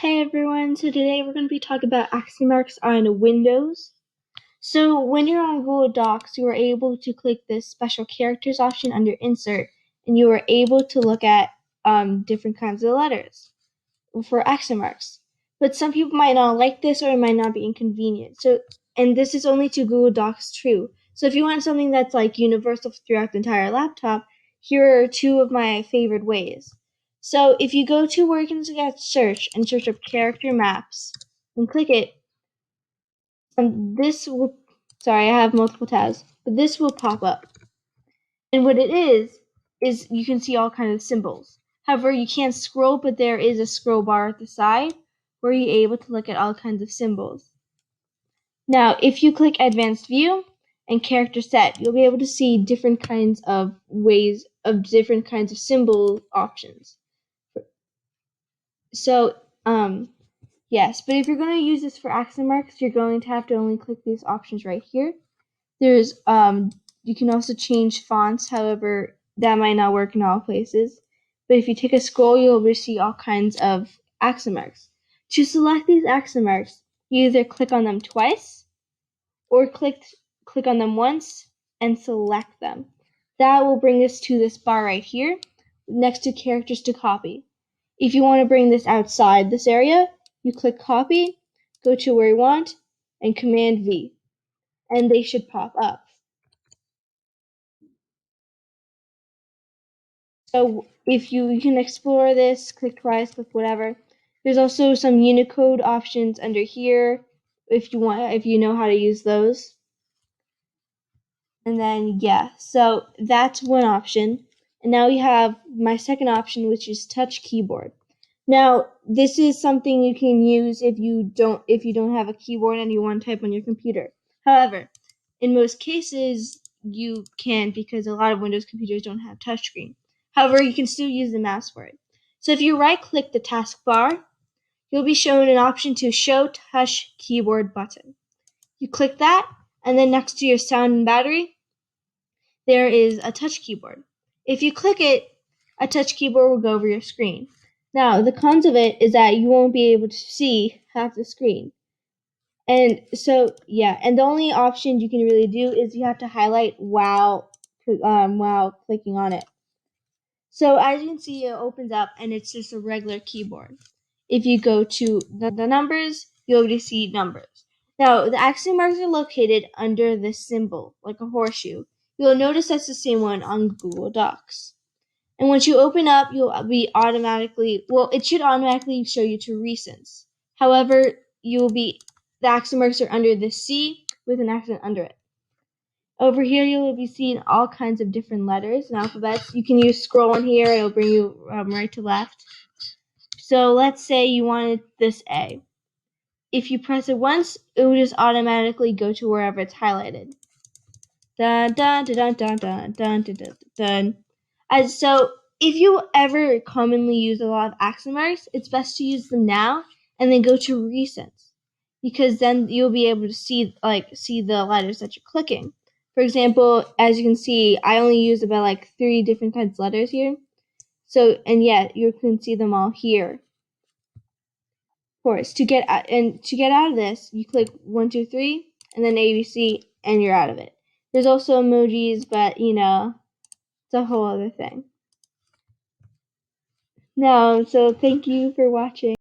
Hey everyone, so today we're going to be talking about accent marks on Windows. So when you're on Google Docs, you are able to click this special characters option under Insert, and you are able to look at different kinds of letters for accent marks. But some people might not like this, or it might not be inconvenient. And this is only to Google Docs true. So if you want something that's like universal throughout the entire laptop, here are two of my favorite ways. So if you go to where you can get search and search up character maps and click it, this will, sorry, I have multiple tabs, but this will pop up. And what it is you can see all kinds of symbols. However, you can't scroll, but there is a scroll bar at the side where you're able to look at all kinds of symbols. Now, if you click Advanced View and Character Set, you'll be able to see different kinds of different kinds of symbol options. So, yes, but if you're going to use this for accent marks, you're going to have to only click these options right here. There's, you can also change fonts, however, that might not work in all places. But if you take a scroll, you'll be able to see all kinds of accent marks. To select these accent marks, you either click on them twice, or click on them once and select them. That will bring us to this bar right here, next to characters to copy. If you want to bring this outside this area, you click copy, go to where you want, and Command V, and they should pop up. So if you can explore this, click twice, click whatever. There's also some Unicode options under here if you know how to use those. And then yeah, so that's one option. And now we have my second option, which is touch keyboard. Now, this is something you can use if you don't have a keyboard and you want to type on your computer. However, in most cases you can't because a lot of Windows computers don't have touchscreen. However, you can still use the mouse for it. So if you right-click the taskbar, you'll be shown an option to show touch keyboard button. You click that, and then next to your sound and battery, there is a touch keyboard. If you click it, a touch keyboard will go over your screen. Now, the cons of it is that you won't be able to see half the screen. And so, yeah, and the only option you can really do is you have to highlight while clicking on it. So as you can see, it opens up and it's just a regular keyboard. If you go to the numbers, you'll be able to see numbers. Now, the accent marks are located under the symbol, like a horseshoe. You'll notice that's the same one on Google Docs. And once you open up, it should automatically show you to recents. However, the accent marks are under the C with an accent under it. Over here, you will be seeing all kinds of different letters and alphabets. You can use scroll on here. It'll bring you right to left. So let's say you wanted this A. If you press it once, it will just automatically go to wherever it's highlighted. Dun dun dun dun dun dun dun dun dun. And so, if you ever commonly use a lot of accent marks, it's best to use them now and then go to recents, because then you'll be able to see the letters that you're clicking. For example, as you can see, I only use about 3 different kinds of letters here. So, and yet you can see them all here. Of course, to get out of this, you click 1, 2, 3, and then ABC, and you're out of it. There's also emojis, but it's a whole other thing. So thank you for watching.